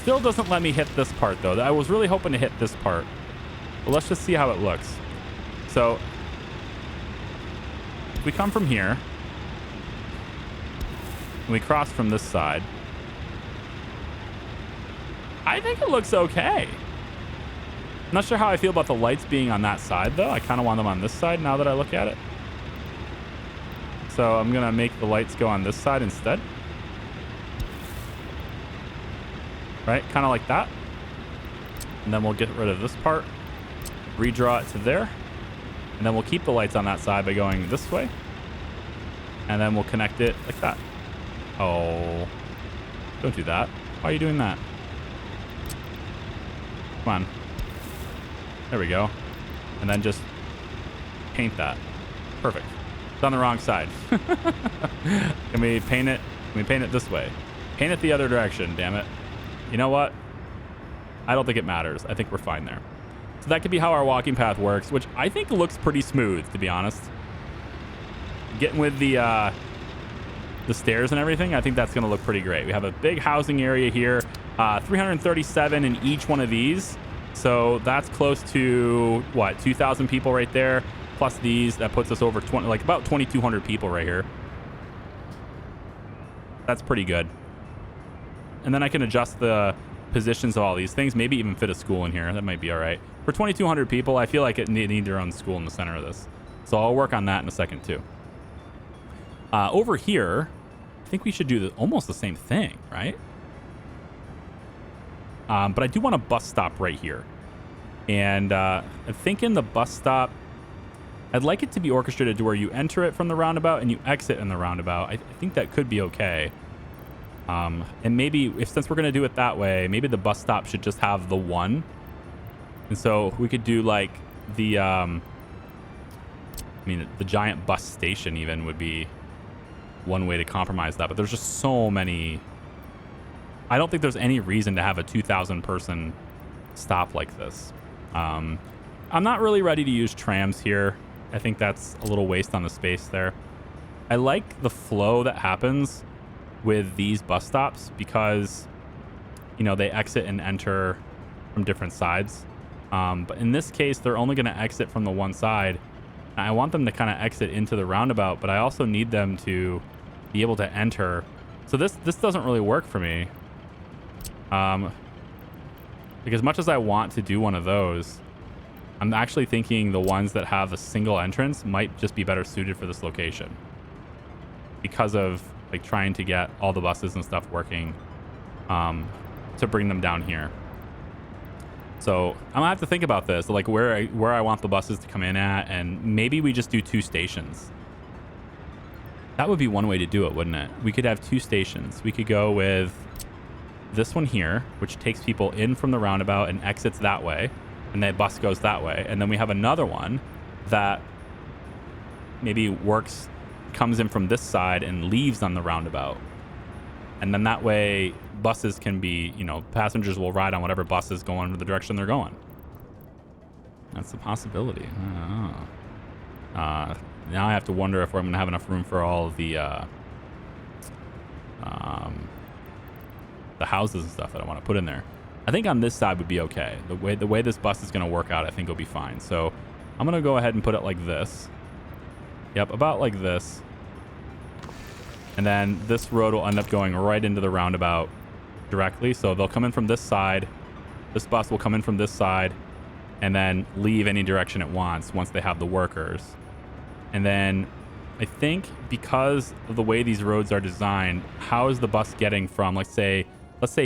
still doesn't let me hit this part, though. I was really hoping to hit this part. But let's just see how it looks. So, if we come from here, and we cross from this side, I think it looks okay. I'm not sure how I feel about the lights being on that side, though. I kind of want them on this side now that I look at it. So I'm going to make the lights go on this side instead. Right? Kind of like that. And then we'll get rid of this part. Redraw it to there. And then we'll keep the lights on that side by going this way. And then we'll connect it like that. Oh. Don't do that. Why are you doing that? Come on. There we go. And then just paint that. Perfect. It's on the wrong side. Can we paint it? Can we paint it this way? Paint it the other direction, damn it. You know what? I don't think it matters. I think we're fine there. So that could be how our walking path works, which I think looks pretty smooth, to be honest. Getting with the stairs and everything, I think that's going to look pretty great. We have a big housing area here. 337 in each one of these. So that's close to, what, 2,000 people right there. Plus these, that puts us over 20, like about 2,200 people right here. That's pretty good. And then I can adjust the positions of all these things. Maybe even fit a school in here. That might be all right. For 2,200 people, I feel like it need their own school in the center of this. So I'll work on that in a second too. Over here, I think we should do almost the same thing, right? But I do want a bus stop right here. And I'm thinking the bus stop, I'd like it to be orchestrated to where you enter it from the roundabout and you exit in the roundabout. I think that could be okay. And maybe, since we're going to do it that way, maybe the bus stop should just have the one. And so we could do like the, the giant bus station even would be one way to compromise that. But there's just so many. I don't think there's any reason to have a 2,000 person stop like this. I'm not really ready to use trams here. I think that's a little waste on the space there. I like the flow that happens with these bus stops because, you know, they exit and enter from different sides. But in this case, they're only going to exit from the one side. And I want them to kind of exit into the roundabout, but I also need them to be able to enter. So this doesn't really work for me. Like as much as I want to do one of those, I'm actually thinking the ones that have a single entrance might just be better suited for this location because of like trying to get all the buses and stuff working to bring them down here. So I'm gonna have to think about this, like where I want the buses to come in at, and maybe we just do 2 stations. That would be one way to do it, wouldn't it? We could have 2 stations. We could go with this one here, which takes people in from the roundabout and exits that way, and the bus goes that way. And then we have another one that maybe comes in from this side and leaves on the roundabout. And then that way buses can be, you know, passengers will ride on whatever bus is going in the direction they're going. That's a possibility. Now I have to wonder if I'm going to have enough room for all of the houses and stuff that I want to put in there. I think on this side would be okay. The way this bus is going to work out, I think it'll be fine. So I'm going to go ahead and put it like this. Yep, about like this. And then this road will end up going right into the roundabout directly. So they'll come in from this side. This bus will come in from this side and then leave any direction it wants once they have the workers. And then I think because of the way these roads are designed, how is the bus getting from, let's say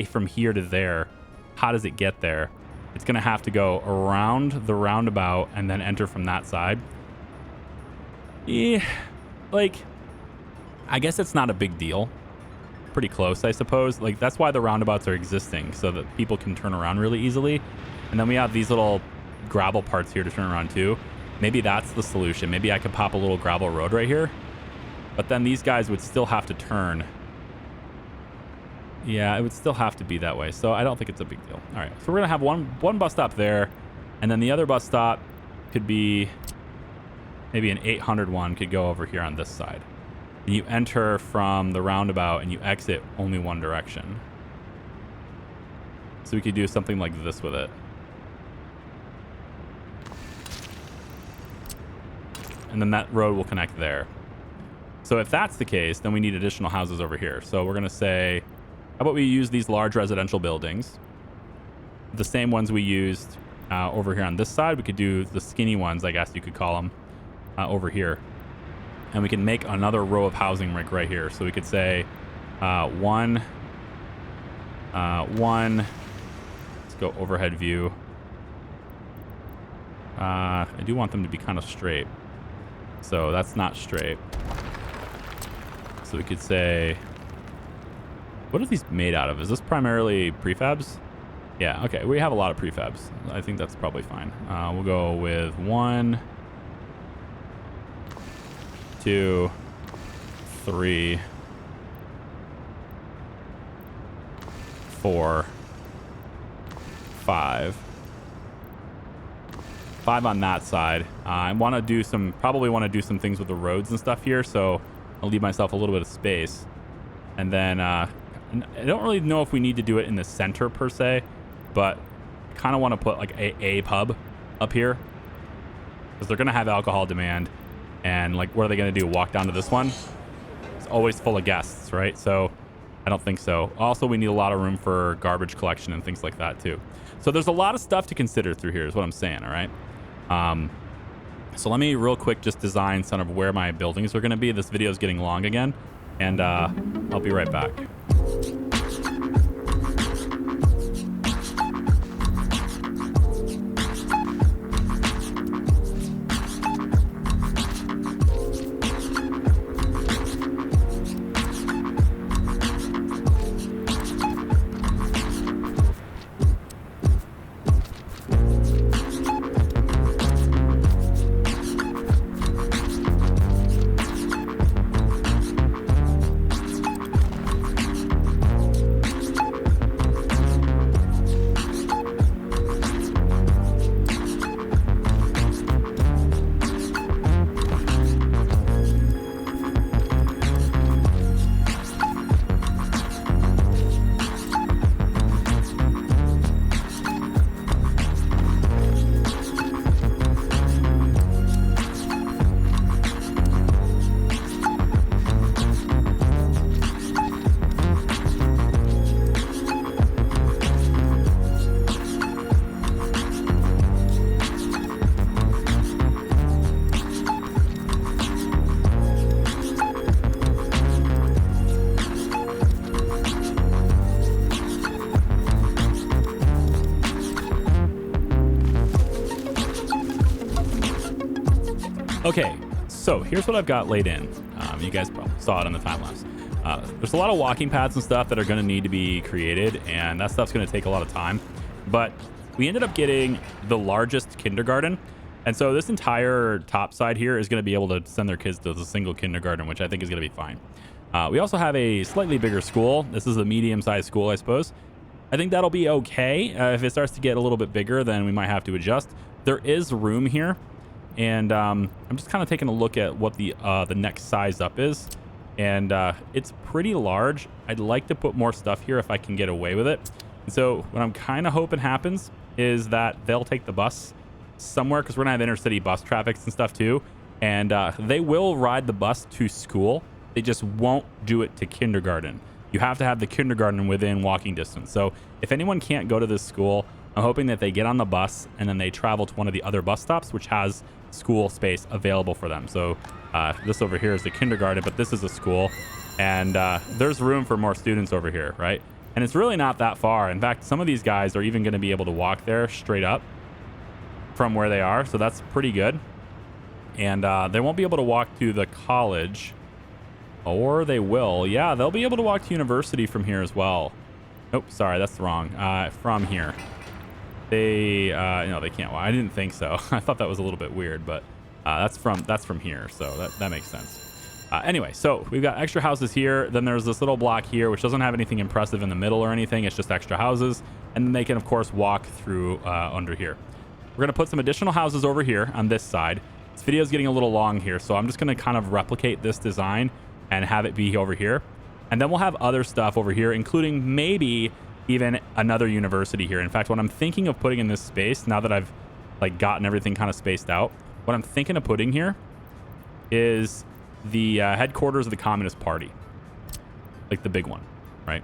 from here to there? How does it get there? It's going to have to go around the roundabout and then enter from that side. Yeah, like, I guess it's not a big deal. Pretty close, I suppose. Like, that's why the roundabouts are existing, so that people can turn around really easily. And then we have these little gravel parts here to turn around too. Maybe that's the solution. Maybe I could pop a little gravel road right here. But then these guys would still have to turn. Yeah, it would still have to be that way. So I don't think it's a big deal. All right, so we're going to have one bus stop there. And then the other bus stop could be maybe an 800 one could go over here on this side. And you enter from the roundabout and you exit only one direction. So we could do something like this with it. And then that road will connect there. So if that's the case, then we need additional houses over here. So we're going to say, how about we use these large residential buildings? The same ones we used over here on this side. We could do the skinny ones, I guess you could call them, over here. And we can make another row of housing right here. So we could say one. Let's go overhead view. I do want them to be kind of straight. So that's not straight. So we could say, what are these made out of? Is this primarily prefabs? Yeah, okay. We have a lot of prefabs. I think that's probably fine. We'll go with 1, 2, 3, 4, 5. 5 on that side. I want to do probably want to do some things with the roads and stuff here, so I'll leave myself a little bit of space. And then I don't really know if we need to do it in the center per se, but I kind of want to put like a pub up here because they're going to have alcohol demand. And like, what are they going to do? Walk down to this one? It's always full of guests, right? So I don't think so. Also, we need a lot of room for garbage collection and things like that too. So there's a lot of stuff to consider through here is what I'm saying, all right? So let me real quick just design some of where my buildings are going to be. This video is getting long again, and I'll be right back. Okay, so here's what I've got laid in. You guys probably saw it on the time lapse. There's a lot of walking paths and stuff that are going to need to be created, and that stuff's going to take a lot of time. But we ended up getting the largest kindergarten, and so this entire top side here is going to be able to send their kids to the single kindergarten, which I think is going to be fine. We also have a slightly bigger school. This is a medium-sized school, I suppose. I think that'll be okay. If it starts to get a little bit bigger, then we might have to adjust. There is room here. And I'm just kind of taking a look at what the next size up is, and it's pretty large. I'd like to put more stuff here if I can get away with it. And so what I'm kind of hoping happens is that they'll take the bus somewhere, because we're gonna have intercity bus traffic and stuff too, and they will ride the bus to school. They just won't do it to kindergarten. You have to have the kindergarten within walking distance. So if anyone can't go to this school, I'm hoping that they get on the bus and then they travel to one of the other bus stops, which has school space available for them. So this over here is the kindergarten, but this is a school, and there's room for more students over here, right? And it's really not that far. In fact, some of these guys are even going to be able to walk there straight up from where they are, so that's pretty good. And they won't be able to walk to the college, or they will. Yeah, they'll be able to walk to university from here as well. Nope, sorry, that's wrong. From here. No, they can't. Well, I didn't think so. I thought that was a little bit weird, but that's from here, so that makes sense. Anyway, so we've got extra houses here. Then there's this little block here, which doesn't have anything impressive in the middle or anything. It's just extra houses, and then they can, of course, walk through under here. We're going to put some additional houses over here on this side. This video is getting a little long here, so I'm just going to kind of replicate this design and have it be over here. And then we'll have other stuff over here, including maybe even another university here. In fact, what I'm thinking of putting in this space, now that I've like gotten everything kind of spaced out, what I'm thinking of putting here is the headquarters of the Communist Party, like the big one, right?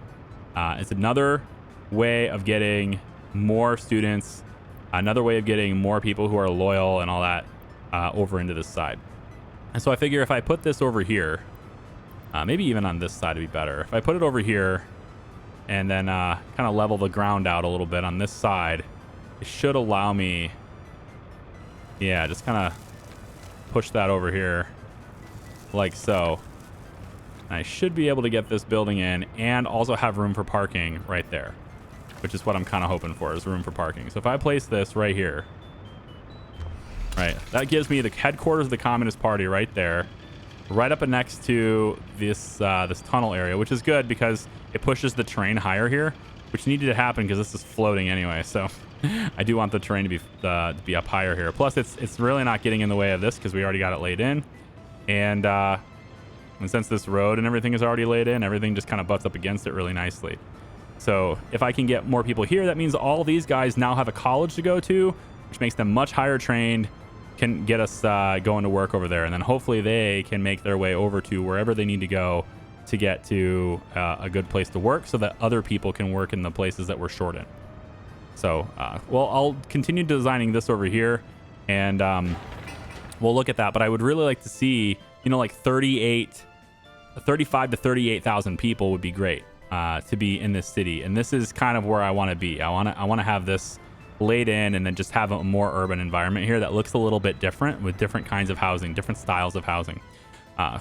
It's another way of getting more students, another way of getting more people who are loyal and all that over into this side. And so I figure if I put this over here, maybe even on this side would be better. If I put it over here and then kind of level the ground out a little bit on this side, it should allow me, yeah, just kind of push that over here like so. And I should be able to get this building in and also have room for parking right there, which is what I'm kind of hoping for, is room for parking. So if I place this right here, right, that gives me the headquarters of the Communist Party right there, right up next to this this tunnel area, which is good because it pushes the terrain higher here, which needed to happen because this is floating anyway. So I do want the terrain to be up higher here. Plus, it's really not getting in the way of this because we already got it laid in, and since this road and everything is already laid in, everything just kind of butts up against it really nicely. So if I can get more people here, that means all these guys now have a college to go to, which makes them much higher trained, can get us going to work over there. And then hopefully they can make their way over to wherever they need to go to get to a good place to work so that other people can work in the places that we're short in. So, well, I'll continue designing this over here and we'll look at that. But I would really like to see, you know, like 35 to 38,000 people would be great to be in this city. And this is kind of where I want to be. I want to have this laid in and then just have a more urban environment here that looks a little bit different with different kinds of housing, different styles of housing.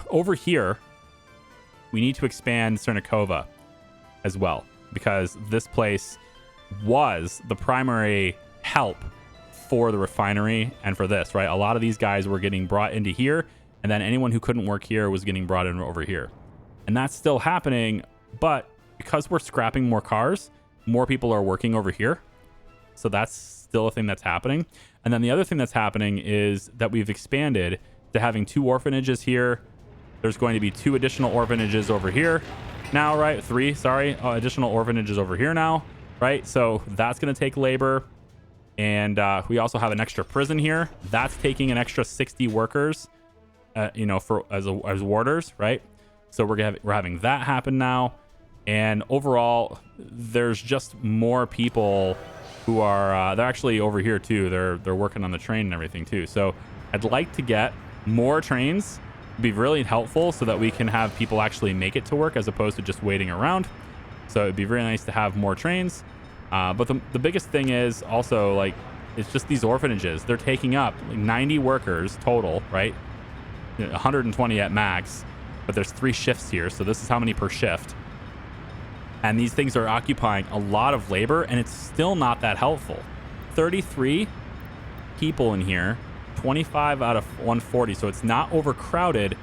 Over here, we need to expand Cernikova as well, because this place was the primary help for the refinery and for this, right? A lot of these guys were getting brought into here, and then anyone who couldn't work here was getting brought in over here. And that's still happening, but because we're scrapping more cars, more people are working over here. So that's still a thing that's happening. And then the other thing that's happening is that we've expanded to having 2 orphanages here. There's going to be 2 additional orphanages over here now, right? 3, sorry, additional orphanages over here now, right? So that's going to take labor. And we also have an extra prison here. That's taking an extra 60 workers, you know, for as warders, right? So we're having that happen now. And overall, there's just more people who are they're actually over here too. They're working on the train and everything too. So I'd like to get more trains. It'd be really helpful so that we can have people actually make it to work as opposed to just waiting around. So it'd be really nice to have more trains. But the biggest thing is also, like, it's just these orphanages. They're taking up like 90 workers total, right? 120 at max, but there's 3 shifts here. So this is how many per shift. And these things are occupying a lot of labor, and it's still not that helpful. 33 people in here, 25 out of 140. So it's not overcrowded.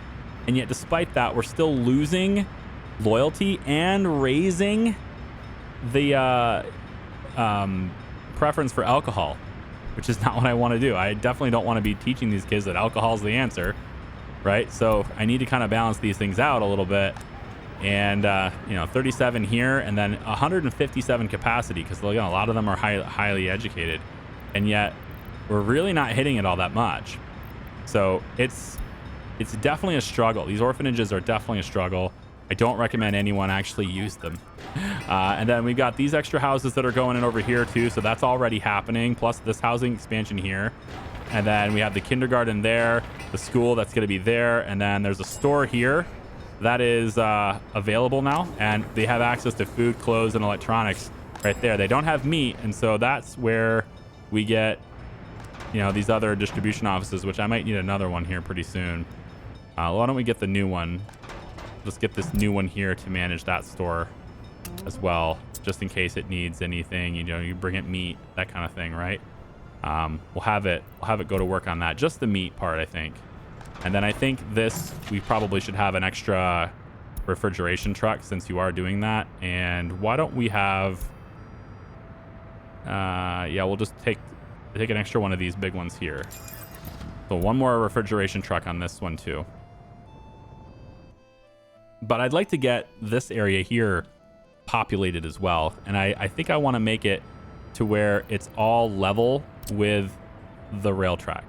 And yet despite that, we're still losing loyalty and raising the preference for alcohol, which is not what I want to do. I definitely don't want to be teaching these kids that alcohol is the answer, right? So I need to kind of balance these things out a little bit. And, you know, 37 here and then 157 capacity, because a lot of them are highly educated. And yet we're really not hitting it all that much. So it's definitely a struggle. These orphanages are definitely a struggle. I don't recommend anyone actually use them. And then we've got these extra houses that are going in over here too. So that's already happening. Plus this housing expansion here. And then we have the kindergarten there, the school that's going to be there. And then there's a store here that is available now. And they have access to food, clothes, and electronics right there. They don't have meat. And so that's where we get, you know, these other distribution offices, which I might need another one here pretty soon. Why don't we get the new one? Let's get this new one here to manage that store as well, just in case it needs anything, you know, you bring it meat, that kind of thing, right? We'll have it go to work on that, just the meat part, I think. And then I think this, we probably should have an extra refrigeration truck since you are doing that. And why don't we have, yeah, we'll just take an extra one of these big ones here. So one more refrigeration truck on this one too. But I'd like to get this area here populated as well. And I think I want to make it to where it's all level with the rail track,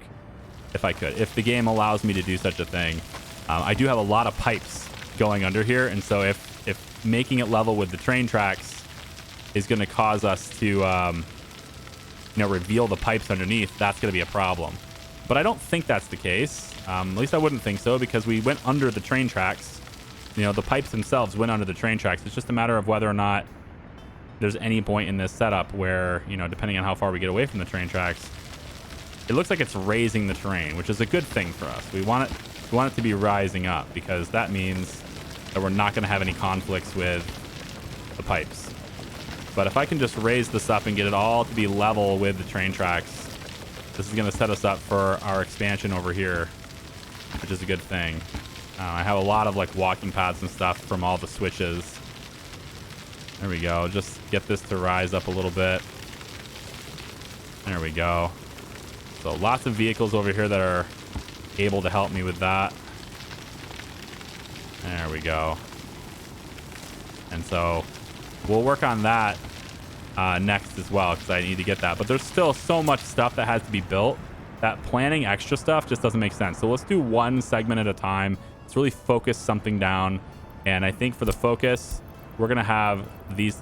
if I could, if the game allows me to do such a thing. I do have a lot of pipes going under here, and so if making it level with the train tracks is going to cause us to reveal the pipes underneath, that's going to be a problem. But I don't think that's the case. At least I wouldn't think so, because we went under the train tracks. The pipes themselves went under the train tracks. It's just a matter of whether or not there's any point in this setup where, depending on how far we get away from the train tracks, it looks like it's raising the terrain, which is a good thing for us. We want it to be rising up, because that means that we're not going to have any conflicts with the pipes. But if I can just raise this up and get it all to be level with the train tracks, this is going to set us up for our expansion over here, which is a good thing. I have a lot of like walking paths and stuff from all the switches. There we go. Just get this to rise up a little bit. There we go. So lots of vehicles over here that are able to help me with that. There we go. And so we'll work on that next as well, because I need to get that. But there's still so much stuff that has to be built that planning extra stuff just doesn't make sense. So let's do one segment at a time. Let's really focus something down. And I think for the focus, we're going to have these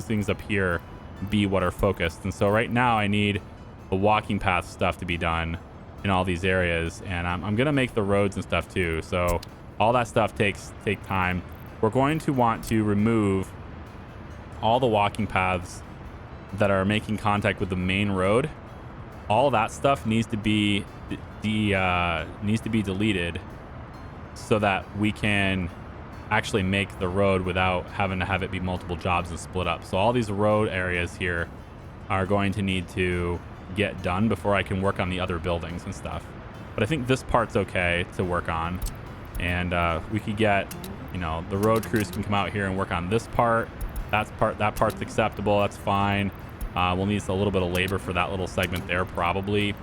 things up here be what are focused. And so right now I need the walking path stuff to be done in all these areas. And I'm going to make the roads and stuff too. So all that stuff take time. We're going to want to remove all the walking paths that are making contact with the main road. All that stuff needs to be deleted so that we can actually make the road without having to have it be multiple jobs and split up. So all these road areas here are going to need to get done before I can work on the other buildings and stuff. But I think this part's okay to work on. And we could get, the road crews can come out here and work on this part. That part's acceptable. That's fine. We'll need a little bit of labor for that little segment there, probably.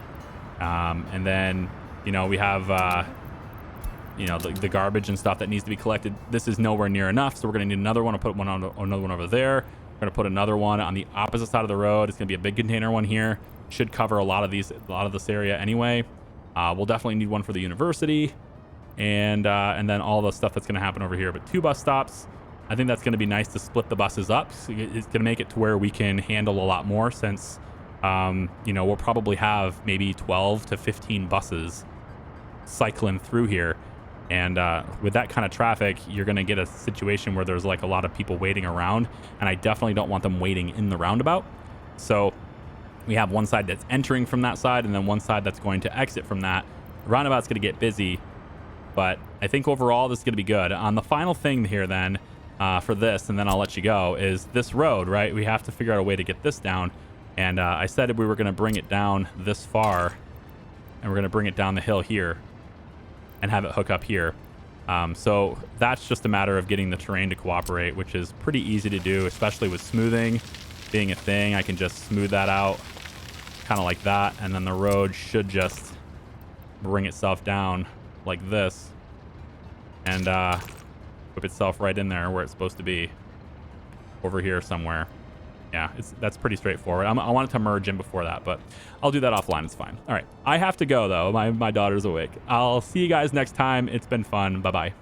And then, we have, the garbage and stuff that needs to be collected. This is nowhere near enough, so we're going to need another one. I'll put another one over there. We're going to put another one on the opposite side of the road. It's going to be a big container one here. Should cover a lot of this area anyway. We'll definitely need one for the university, and then all the stuff that's going to happen over here. But 2 bus stops. I think that's going to be nice to split the buses up. So it's going to make it to where we can handle a lot more, since we'll probably have maybe 12 to 15 buses cycling through here. And with that kind of traffic, you're going to get a situation where there's like a lot of people waiting around, and I definitely don't want them waiting in the roundabout. So we have one side that's entering from that side, and then one side that's going to exit from that. The roundabout's going to get busy, but I think overall this is going to be good. On the final thing here then, for this, and then I'll let you go, is this road, right? We have to figure out a way to get this down. And I said we were going to bring it down this far, and we're going to bring it down the hill here and have it hook up here. So that's just a matter of getting the terrain to cooperate, which is pretty easy to do, especially with smoothing being a thing. I can just smooth that out kind of like that, and then the road should just bring itself down like this and whip itself right in there where it's supposed to be, over here somewhere. Yeah, that's pretty straightforward. I want it to merge in before that, but I'll do that offline. It's fine. All right, I have to go though. My daughter's awake. I'll see you guys next time. It's been fun. Bye-bye.